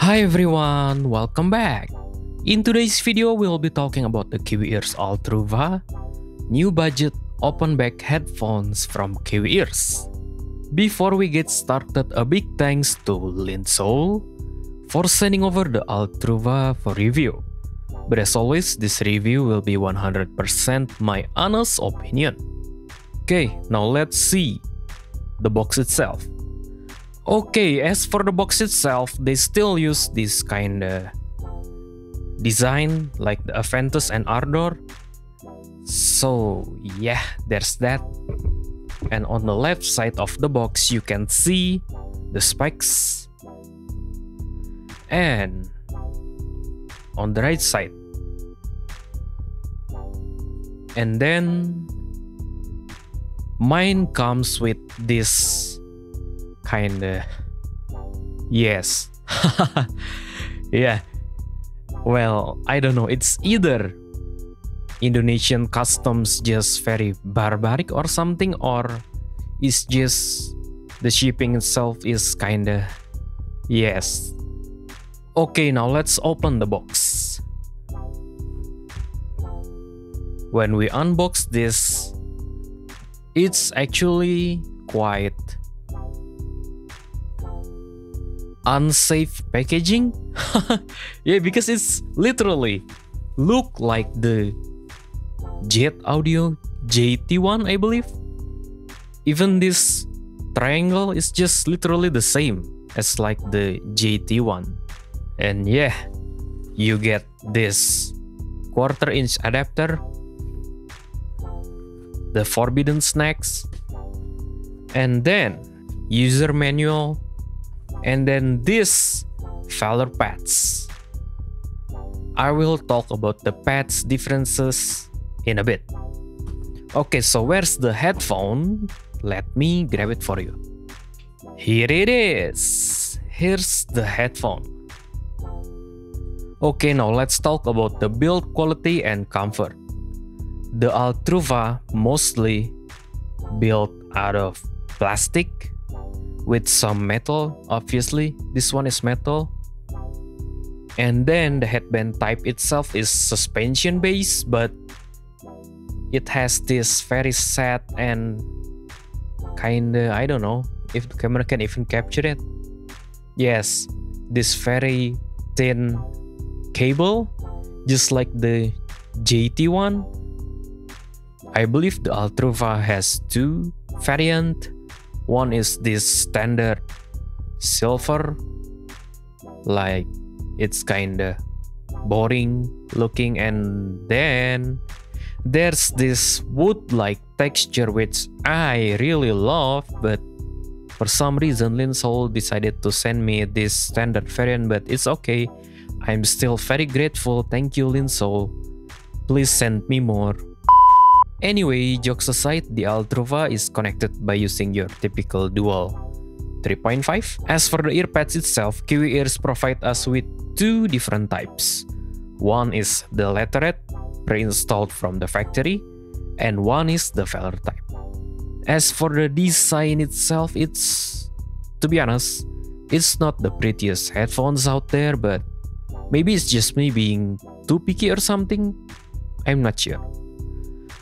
Hi everyone, welcome back. In today's video, we'll be talking about the KiwiEars Altruva, new budget open back headphones from KiwiEars. Before we get started, a big thanks to Linsoul for sending over the Altruva for review. But as always, this review will be 100% my honest opinion. Okay, now let's see the box itself. Okay, as for the box itself, they still use this kinda design like the Aventus and Ardor. So yeah, there's that. And on the left side of the box, you can see the specs. And on the right side. And then mine comes with this kinda, yes. Yeah, well, I don't know, it's either Indonesian customs just very barbaric or something, or it's just the shipping itself is kinda, yes. Okay, now let's open the box. When we unbox this, it's actually quite unsafe packaging. Yeah, because it's literally look like the Jet Audio JT1, I believe. Even this triangle is just literally the same as like the JT1. And yeah, you get this 1/4 inch adapter, the Forbidden Snacks, and then user manual, and then this Velar pads. I will talk about the pads differences in a bit. Okay, so where's the headphone? Let me grab it for you. Here it is. Here's the headphone. Okay, now let's talk about the build quality and comfort. The Altruva mostly built out of plastic with some metal. Obviously, this one is metal. And then the headband type itself is suspension based, but it has this very sad and kinda, I don't know if the camera can even capture it. Yes, this very thin cable, just like the JT1. I believe the Altruva has two variants. One is this standard silver, like it's kinda boring looking, and then there's this wood-like texture which I really love, but for some reason Linsoul decided to send me this standard variant, but it's okay. I'm still very grateful. Thank you, Linsoul. Please send me more. Anyway, jokes aside, the Altruva is connected by using your typical dual 3.5. As for the earpads itself, KiwiEars provide us with two different types. One is the Leatherette, pre-installed from the factory, and one is the Velar type. As for the design itself, it's, to be honest, it's not the prettiest headphones out there, but maybe it's just me being too picky or something. I'm not sure.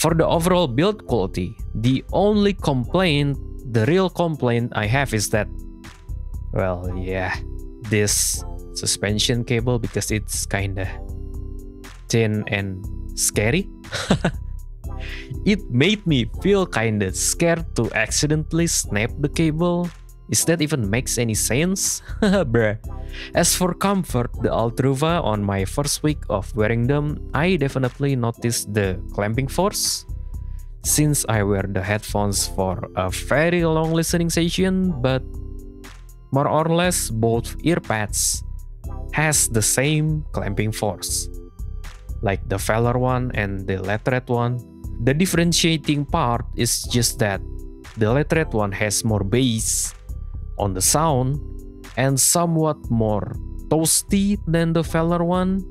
For the overall build quality, the only complaint, the real complaint I have is that, well, yeah, this suspension cable, because it's kinda thin and scary. It made me feel kinda scared to accidentally snap the cable. Is that even makes any sense? Bruh. As for comfort, the Altruva, on my first week of wearing them, I definitely noticed the clamping force. Since I wear the headphones for a very long listening session, but more or less both earpads has the same clamping force, like the Velar one and the Leatherette one. The differentiating part is just that the Leatherette one has more bass on the sound and somewhat more toasty than the Velar one.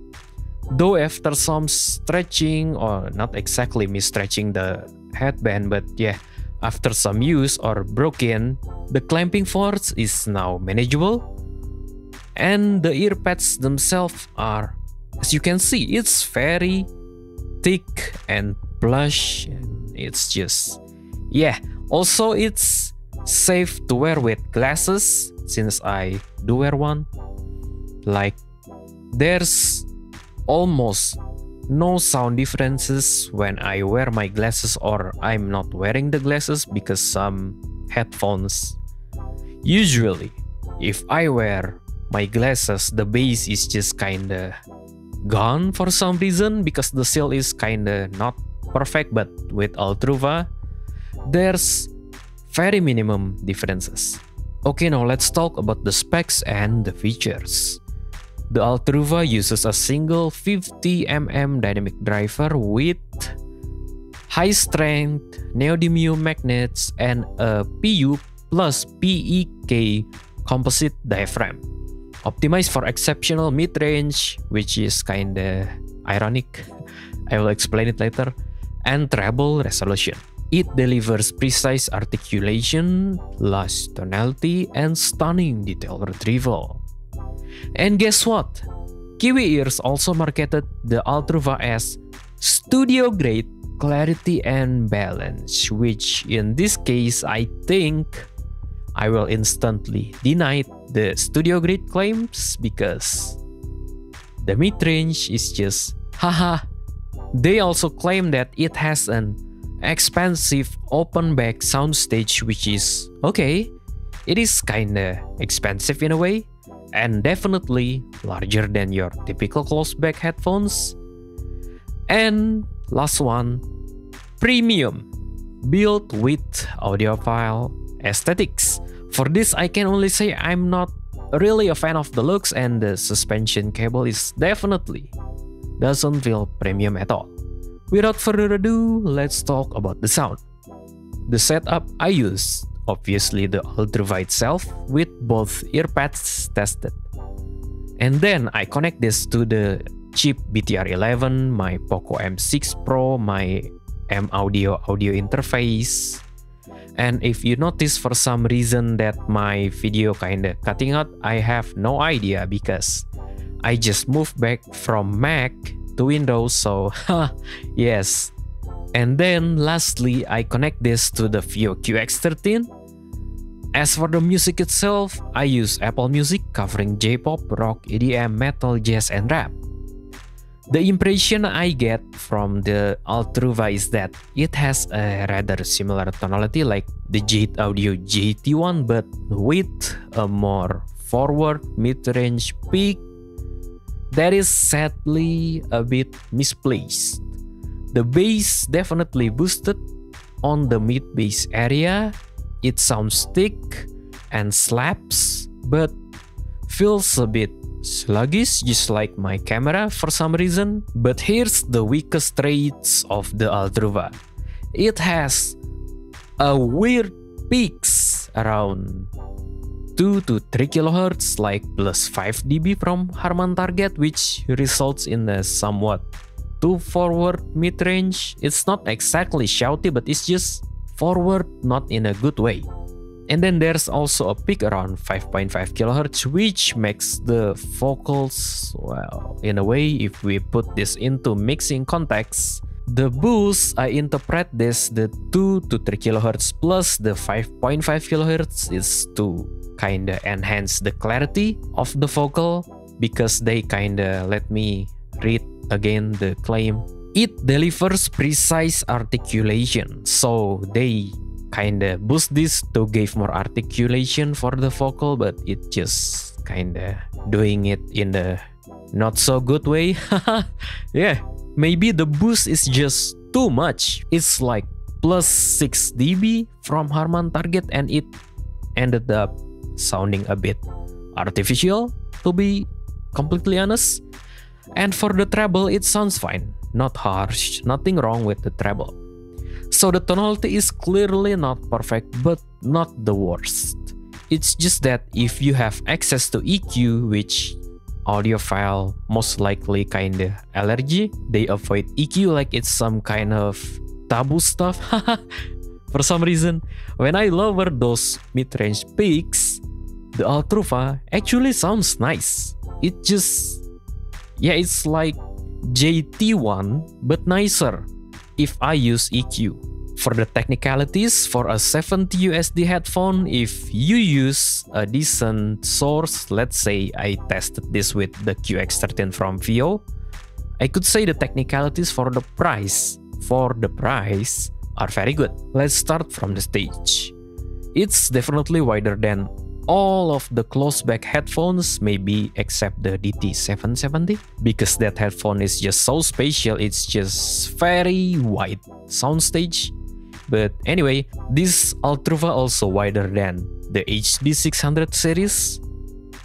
Though after some stretching, or not exactly me stretching the headband, but yeah, after some use or broken, the clamping force is now manageable. And the earpads themselves are, as you can see, it's very thick and plush, and it's just, yeah. Also, it's safe to wear with glasses since I do wear one. Like, there's almost no sound differences when I wear my glasses or I'm not wearing the glasses, because some headphones, usually if I wear my glasses, the bass is just kinda gone for some reason because the seal is kinda not perfect. But with Altruva, there's very minimum differences. Okay, now let's talk about the specs and the features. The Altruva uses a single 50mm dynamic driver with high-strength neodymium magnets and a PU plus PEK composite diaphragm, optimized for exceptional mid-range, which is kinda ironic, I will explain it later, and treble resolution. It delivers precise articulation, lush tonality, and stunning detail retrieval. And guess what? Kiwi Ears also marketed the Altruva as studio-grade clarity and balance, which in this case, I think I will instantly deny the studio-grade claims because the mid-range is just haha. They also claim that it has an expensive open back soundstage, which is okay. It is kinda expensive in a way, and definitely larger than your typical closed back headphones. And last one, premium, built with audiophile aesthetics. For this, I can only say I'm not really a fan of the looks, and the suspension cable is definitely doesn't feel premium at all. Without further ado, let's talk about the sound. The setup I used, obviously the Altruva itself with both earpads tested. And then I connect this to the cheap BTR11, my Poco M6 Pro, my M Audio interface. And if you notice for some reason that my video kinda cutting out, I have no idea because I just moved back from Mac to Windows, so yes. And then lastly, I connect this to the Vio QX13. As for the music itself, I use Apple Music covering J-pop, rock, EDM, metal, jazz, and rap. The impression I get from the Altruva is that it has a rather similar tonality like the Jade Audio JT1, but with a more forward mid-range peak that is sadly a bit misplaced. The bass definitely boosted on the mid-bass area. It sounds thick and slaps, but feels a bit sluggish, just like my camera for some reason. But here's the weakest traits of the Altruva. It has a weird peaks around 2 to 3 kHz, like plus 5 dB from Harman Target, which results in a somewhat too forward mid-range. It's not exactly shouty, but it's just forward, not in a good way. And then there's also a peak around 5.5 kHz, which makes the vocals, well, in a way, if we put this into mixing context, the boost, I interpret this, the 2 to 3 kHz plus the 5.5 kHz is to kinda enhance the clarity of the vocal, because they kinda, let me read again the claim. It delivers precise articulation, so they kinda boost this to give more articulation for the vocal, but it just kinda doing it in the not so good way. Yeah, maybe the boost is just too much. It's like plus 6 dB from Harman Target, and it ended up sounding a bit artificial, to be completely honest. And for the treble, it sounds fine, not harsh, nothing wrong with the treble. So the tonality is clearly not perfect, but not the worst. It's just that if you have access to EQ, which audiophile most likely kinda allergy, they avoid EQ like it's some kind of taboo stuff. For some reason, when I lower those mid-range peaks, the Altruva actually sounds nice. It just, yeah, it's like JT1 but nicer if I use EQ. For the technicalities, for a 70 USD headphone, if you use a decent source, let's say I tested this with the QX13 from VO, I could say the technicalities for the price are very good. Let's start from the stage. It's definitely wider than all of the close-back headphones, maybe except the DT770, because that headphone is just so special, it's just very wide soundstage. But anyway, this Altruva also wider than the HD600 series,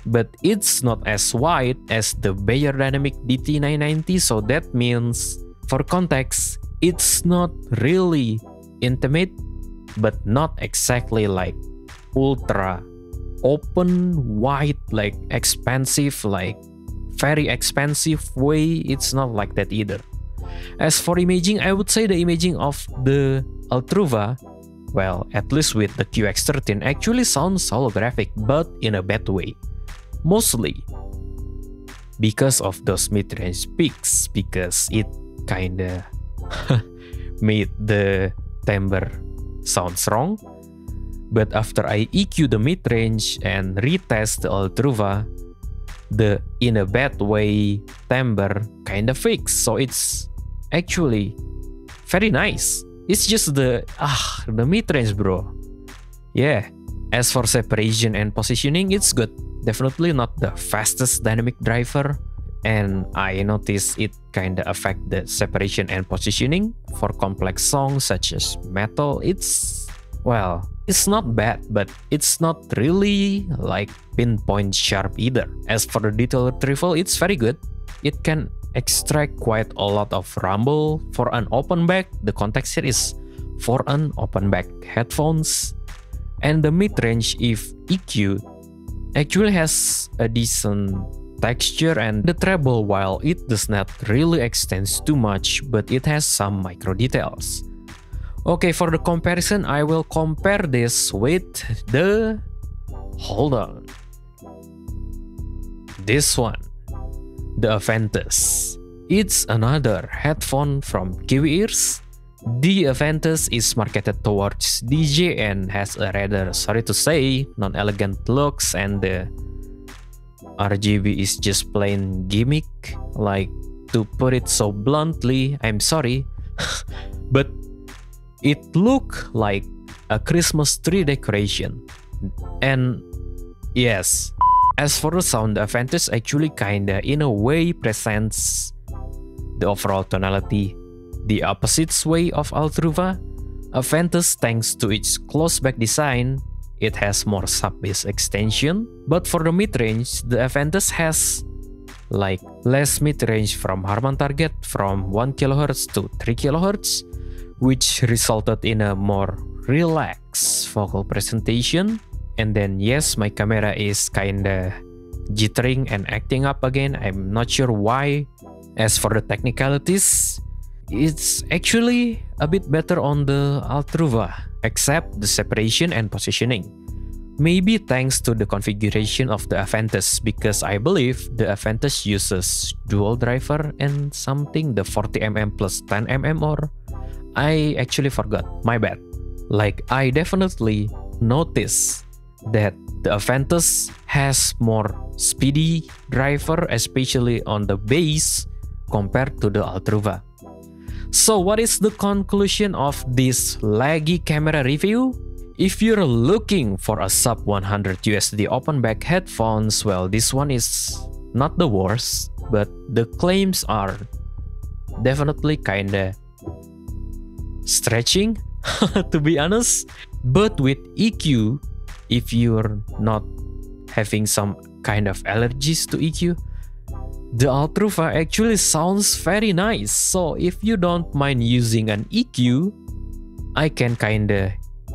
but it's not as wide as the Beyerdynamic DT990, so that means, for context, it's not really intimate, but not exactly like ultra open, wide, like expansive, like very expensive way. It's not like that either. As for imaging, I would say the imaging of the Altruva, well, at least with the QX13, actually sounds holographic, but in a bad way. Mostly because of those mid-range peaks, because it kinda made the timbre sounds wrong. But after I EQ the mid-range and retest the Altruva, the in a bad way timbre kinda fixed, so it's actually very nice. It's just the mid-range, bro. Yeah. As for separation and positioning, it's good. Definitely not the fastest dynamic driver, and I noticed it kinda affect the separation and positioning for complex songs such as metal. It's not bad, but it's not really like pinpoint sharp either. As for the detail retrieval, it's very good. It can extract quite a lot of rumble for an open back. The context here is for an open back headphones. And the mid-range, if EQ, actually has a decent texture, and the treble, while it does not really extend too much, but it has some micro details. Okay, for the comparison, I will compare this with the, hold on, this one, the Aventus. It's another headphone from Kiwi Ears. The Aventus is marketed towards DJ and has a rather, sorry to say, non-elegant looks, and the RGB is just plain gimmick. Like, to put it so bluntly, I'm sorry, but it look like a Christmas tree decoration. And yes, as for the sound, the Aventus actually kinda in a way presents the overall tonality the opposite way of Altruva. Aventus, thanks to its close-back design, it has more sub-bass extension. But for the mid-range, the Aventus has like less mid-range from Harman Target, from 1 kHz to 3 kHz, which resulted in a more relaxed vocal presentation. And then yes, my camera is kinda jittering and acting up again. I'm not sure why. As for the technicalities, it's actually a bit better on the Altruva, except the separation and positioning. Maybe thanks to the configuration of the Aventus, because I believe the Aventus uses dual driver and something, the 40mm plus 10mm, or I actually forgot, my bad. Like, I definitely noticed that the Aventus has more speedy driver, especially on the bass, compared to the Altruva. So what is the conclusion of this laggy camera review? If you're looking for a sub 100 USD open back headphones, well, this one is not the worst, but the claims are definitely kinda stretching, to be honest. But with EQ, if you're not having some kind of allergies to EQ, the Altruva actually sounds very nice. So if you don't mind using an EQ, I can kinda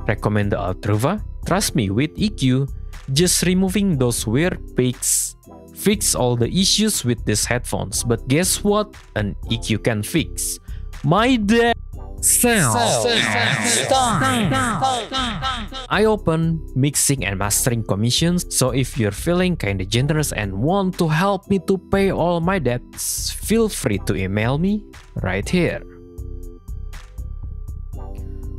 recommend the Altruva. Trust me, with EQ, just removing those weird peaks fix all the issues with these headphones. But guess what? An EQ can fix my dad's I open mixing and mastering commissions, so if you're feeling kinda generous and want to help me to pay all my debts, feel free to email me right here.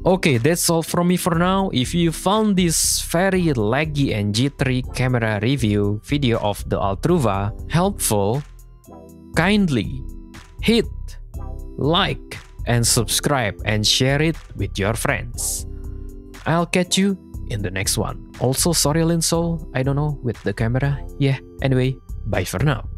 Okay, that's all from me for now. If you found this very laggy and jittery camera review video of the Altruva helpful, kindly hit like and subscribe and share it with your friends. I'll catch you in the next one. Also, sorry Linsoul, I don't know with the camera. Yeah, anyway, bye for now.